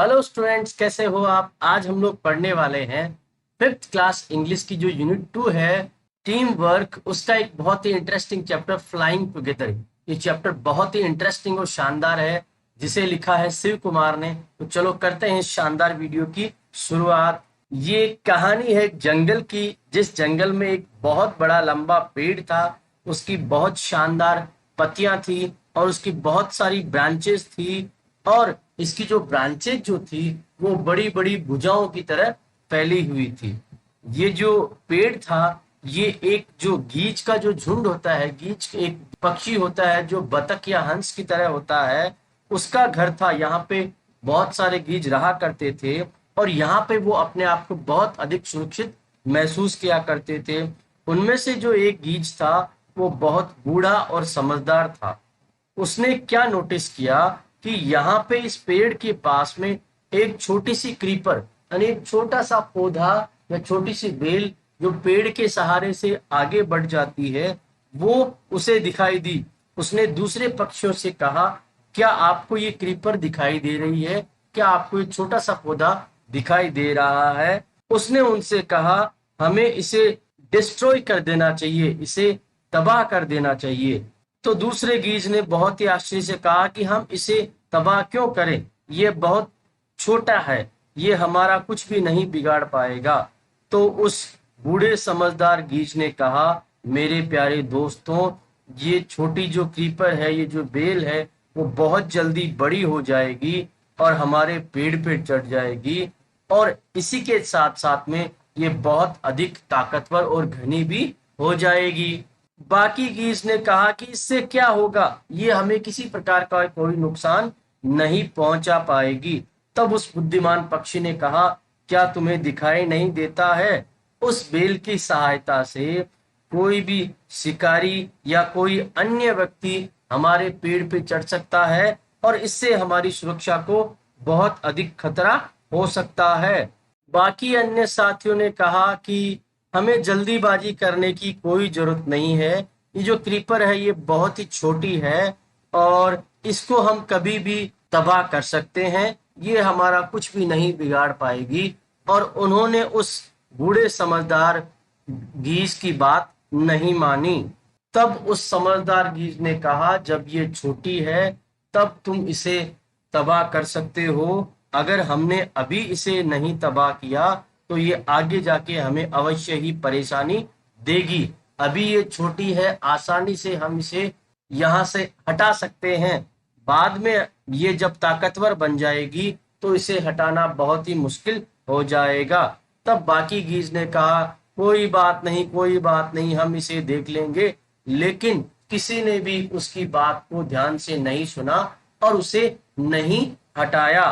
Hello students, कैसे हो आप। आज हम लोग पढ़ने वाले हैं फिफ्थ क्लास इंग्लिश की जो यूनिट 2 है, टीम वर्क, उसका एक बहुत ही इंटरेस्टिंग चैप्टर फ्लाइंग टुगेदर। ये चैप्टर बहुत ही इंटरेस्टिंग और शानदार है, जिसे लिखा है शिव कुमार ने। तो चलो करते हैं इस शानदार वीडियो की शुरुआत। ये कहानी है एक जंगल की, जिस जंगल में एक बहुत बड़ा लंबा पेड़ था। उसकी बहुत शानदार पत्तियां थी और उसकी बहुत सारी ब्रांचेस थी। और इसकी जो ब्रांचेज जो थी वो बड़ी बड़ी भुजाओं की तरह फैली हुई थी। ये जो पेड़ था, ये एक जो गीज का जो झुंड होता है, गीज एक पक्षी होता है जो बतख या हंस की तरह होता है, उसका घर था। यहाँ पे बहुत सारे गीज रहा करते थे और यहाँ पे वो अपने आप को बहुत अधिक सुरक्षित महसूस किया करते थे। उनमें से जो एक गीज था वो बहुत बूढ़ा और समझदार था। उसने क्या नोटिस किया कि यहाँ पे इस पेड़ के पास में एक छोटी सी क्रीपर, यानी एक छोटा सा पौधा या छोटी सी बेल जो पेड़ के सहारे से आगे बढ़ जाती है, वो उसे दिखाई दी। उसने दूसरे पक्षियों से कहा, क्या आपको ये क्रीपर दिखाई दे रही है? क्या आपको ये छोटा सा पौधा दिखाई दे रहा है? उसने उनसे कहा, हमें इसे डिस्ट्रॉय कर देना चाहिए, इसे तबाह कर देना चाहिए। तो दूसरे गीज ने बहुत ही आश्चर्य से कहा कि हम इसे तबाह क्यों करें, ये बहुत छोटा है, ये हमारा कुछ भी नहीं बिगाड़ पाएगा। तो उस बूढ़े समझदार गीज ने कहा, मेरे प्यारे दोस्तों, ये छोटी जो क्रीपर है, ये जो बेल है, वो बहुत जल्दी बड़ी हो जाएगी और हमारे पेड़ पे चढ़ जाएगी। और इसी के साथ साथ में ये बहुत अधिक ताकतवर और घनी भी हो जाएगी। बाकी गीज ने कहा कि इससे क्या होगा, ये हमें किसी प्रकार का कोई नुकसान नहीं पहुंचा पाएगी। तब उस बुद्धिमान पक्षी ने कहा, क्या तुम्हें दिखाई नहीं देता है, उस बेल की सहायता से कोई भी शिकारी या कोई अन्य व्यक्ति हमारे पेड़ पे चढ़ सकता है और इससे हमारी सुरक्षा को बहुत अधिक खतरा हो सकता है। बाकी अन्य साथियों ने कहा कि हमें जल्दीबाजी करने की कोई जरूरत नहीं है। ये जो क्रीपर है ये बहुत ही छोटी है और इसको हम कभी भी तबाह कर सकते हैं, ये हमारा कुछ भी नहीं बिगाड़ पाएगी। और उन्होंने उस बूढ़े समझदार गीज की बात नहीं मानी। तब उस समझदार गीज ने कहा, जब ये छोटी है तब तुम इसे तबाह कर सकते हो। अगर हमने अभी इसे नहीं तबाह किया तो ये आगे जाके हमें अवश्य ही परेशानी देगी। अभी ये छोटी है, आसानी से हम इसे यहाँ से हटा सकते हैं। बाद में ये जब ताकतवर बन जाएगी तो इसे हटाना बहुत ही मुश्किल हो जाएगा। तब बाकी गीज ने कहा, कोई बात नहीं, कोई बात नहीं, हम इसे देख लेंगे। लेकिन किसी ने भी उसकी बात को ध्यान से नहीं सुना और उसे नहीं हटाया।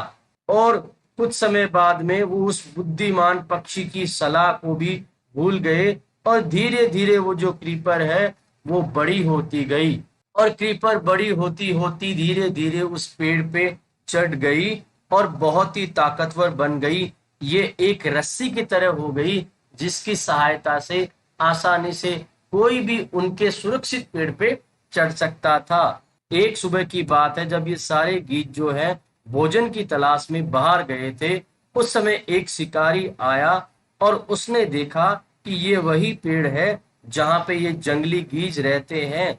और कुछ समय बाद में वो उस बुद्धिमान पक्षी की सलाह को भी भूल गए और धीरे धीरे वो जो क्रीपर है वो बड़ी होती गई। और क्रीपर बड़ी होती होती धीरे धीरे उस पेड़ पे चढ़ गई और बहुत ही ताकतवर बन गई। ये एक रस्सी की तरह हो गई, जिसकी सहायता से आसानी से कोई भी उनके सुरक्षित पेड़ पे चढ़ सकता था। एक सुबह की बात है, जब ये सारे गीत जो है भोजन की तलाश में बाहर गए थे, उस समय एक शिकारी आया और उसने देखा कि ये वही पेड़ है जहां पे ये जंगली गीज रहते हैं।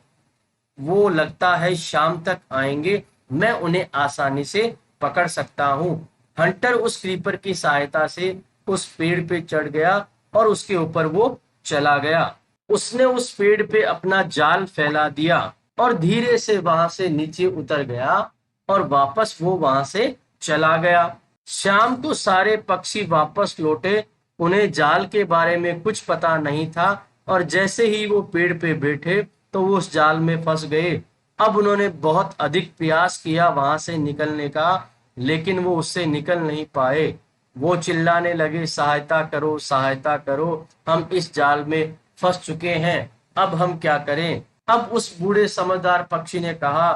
वो लगता है शाम तक आएंगे, मैं उन्हें आसानी से पकड़ सकता हूँ। हंटर उस क्रीपर की सहायता से उस पेड़ पे चढ़ गया और उसके ऊपर वो चला गया। उसने उस पेड़ पे अपना जाल फैला दिया और धीरे से वहां से नीचे उतर गया और वापस वो वहां से चला गया। शाम को सारे पक्षी वापस लौटे, उन्हें जाल के बारे में कुछ पता नहीं था और जैसे ही वो पेड़ पे बैठे तो वो उस जाल में फंस गए। अब उन्होंने बहुत अधिक प्रयास किया वहां से निकलने का, लेकिन वो उससे निकल नहीं पाए। वो चिल्लाने लगे, सहायता करो, सहायता करो, हम इस जाल में फंस चुके हैं, अब हम क्या करें। अब उस बूढ़े समझदार पक्षी ने कहा,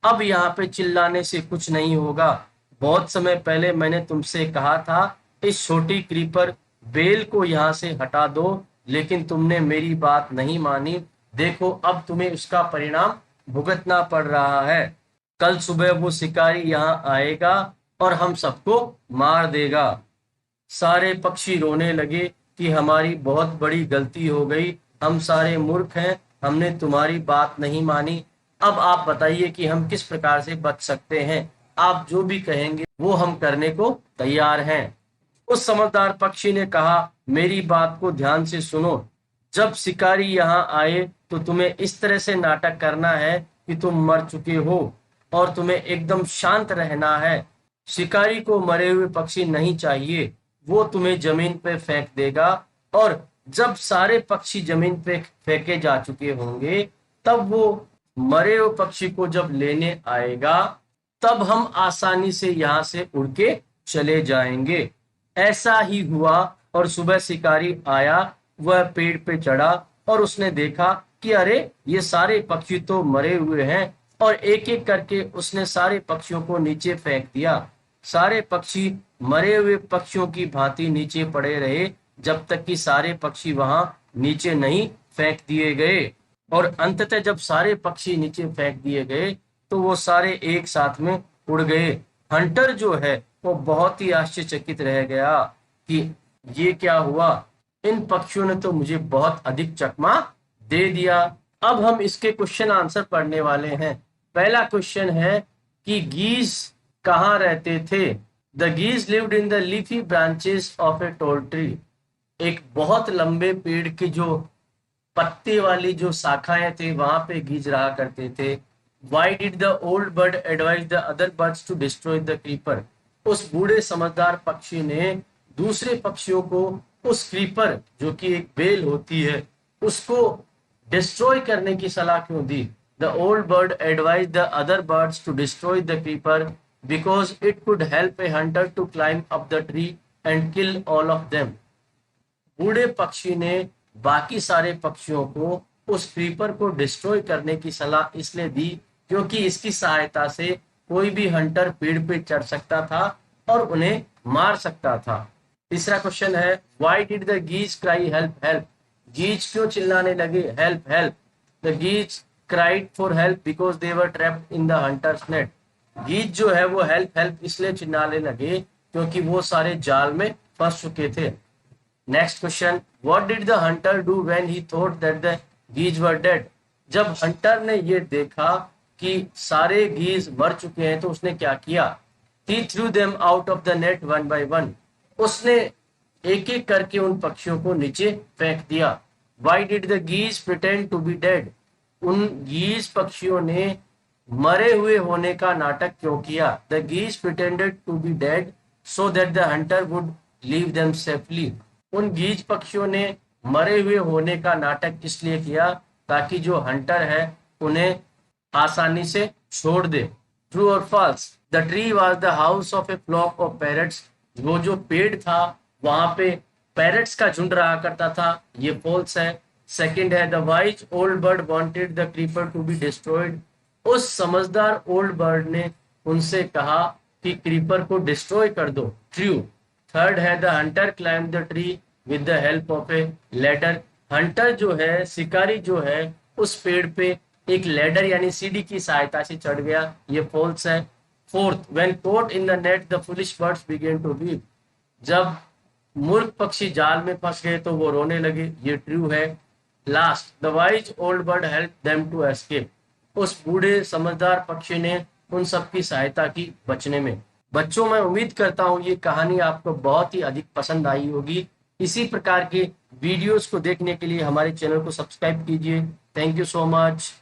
अब यहाँ पे चिल्लाने से कुछ नहीं होगा। बहुत समय पहले मैंने तुमसे कहा था इस छोटी क्रीपर बेल को यहाँ से हटा दो, लेकिन तुमने मेरी बात नहीं मानी। देखो अब तुम्हें उसका परिणाम भुगतना पड़ रहा है। कल सुबह वो शिकारी यहाँ आएगा और हम सबको मार देगा। सारे पक्षी रोने लगे कि हमारी बहुत बड़ी गलती हो गई, हम सारे मूर्ख हैं, हमने तुम्हारी बात नहीं मानी। अब आप बताइए कि हम किस प्रकार से बच सकते हैं। आप जो भी कहेंगे वो हम करने को तैयार हैं। उस समझदार पक्षी ने कहा, मेरी बात को ध्यान से सुनो। जब शिकारी यहाँ आए तो तुम्हें इस तरह से नाटक करना है कि तुम मर चुके हो और तुम्हें एकदम शांत रहना है। शिकारी को मरे हुए पक्षी नहीं चाहिए, वो तुम्हें जमीन पे फेंक देगा और जब सारे पक्षी जमीन पे फेंके जा चुके होंगे तब वो मरे हुए पक्षी को जब लेने आएगा तब हम आसानी से यहाँ से उड़ के चले जाएंगे। ऐसा ही हुआ और सुबह शिकारी आया, वह पेड़ पे चढ़ा और उसने देखा कि अरे ये सारे पक्षी तो मरे हुए हैं और एक एक करके उसने सारे पक्षियों को नीचे फेंक दिया। सारे पक्षी मरे हुए पक्षियों की भांति नीचे पड़े रहे जब तक कि सारे पक्षी वहां नीचे नहीं फेंक दिए गए। और अंततः जब सारे पक्षी नीचे फेंक दिए गए तो वो सारे एक साथ में उड़ गए। हंटर जो है वो बहुत ही आश्चर्यचकित रह गया कि ये क्या हुआ, इन पक्षियों ने तो मुझे बहुत अधिक चकमा दे दिया। अब हम इसके क्वेश्चन आंसर पढ़ने वाले हैं। पहला क्वेश्चन है कि गीज कहाँ रहते थे। The geese lived in the leafy branches of a tall tree. एक बहुत लंबे पेड़ के जो पत्ते वाली जो शाखाएं थे वहां पे गीज रहा करते थे। Why did the old bird advise the other birds to destroy the creeper. उस बूढ़े समझदार पक्षी ने दूसरे पक्षियों को उस क्रीपर जो कि एक बेल होती है उसको डिस्ट्रॉय करने की सलाह क्यों दी। The old bird advise the other birds to destroy the creeper because it could help a hunter to climb up the tree and kill all of them. बूढ़े पक्षी ने बाकी सारे पक्षियों को उस क्रीपर को डिस्ट्रॉय करने की सलाह इसलिए दी क्योंकि इसकी सहायता से कोई भी हंटर पेड़ पे चढ़ सकता था और उन्हें मार सकता था। तीसरा क्वेश्चन है, why did the geese cry help help. Geese क्यों चिल्लाने लगे help help. The geese cried for help because they were trapped in the hunter's net. Geese जो है वो हेल्प हेल्प इसलिए चिल्लाने लगे क्योंकि वो सारे जाल में फंस चुके थे। Next question, what did the hunter do when he thought that the geese were dead. जब हंटर ने ये देखा कि सारे गीज मर चुके हैं तो उसने क्या किया। He threw them out of the net one by one. उसने एक एक करके उन पक्षियों को नीचे फेंक दिया। Why did the geese pretend to be dead? उन गीज पक्षियों ने मरे हुए होने का नाटक क्यों किया। The geese pretended to be dead so that the hunter would leave them safely. उन गीज पक्षियों ने मरे हुए होने का नाटक इसलिए किया ताकि जो हंटर है उन्हें आसानी से छोड़ दे। ट्रू और false. The tree was the house of a flock of parrots. वो जो पेड़ था वहां पे पैरट्स का झुंड रहा करता था, ये फॉल्स है। सेकंड है, the wise old bird wanted the creeper to be destroyed. उस समझदार ओल्ड बर्ड ने उनसे कहा कि क्रीपर को डिस्ट्रॉय कर दो। ट्रू। थर्ड है, the Hunter climb the tree with the help of A ladder. Hunter जो है, शिकारी जो है, उस पेड़ पे एक लैडर यानी सीढ़ी की सहायता से चढ़ गया, ये फॉल्स है। Fourth, when caught in the net the foolish birds began to weep. जब मूर्ख पक्षी जाल में फंस गए तो वो रोने लगे, ये ट्रू है। Last, the wise old bird help them to escape. उस बूढ़े समझदार पक्षी ने उन सब की सहायता की बचने में। बच्चों, मैं उम्मीद करता हूँ ये कहानी आपको बहुत ही अधिक पसंद आई होगी। इसी प्रकार के वीडियोस को देखने के लिए हमारे चैनल को सब्सक्राइब कीजिए। Thank you so much.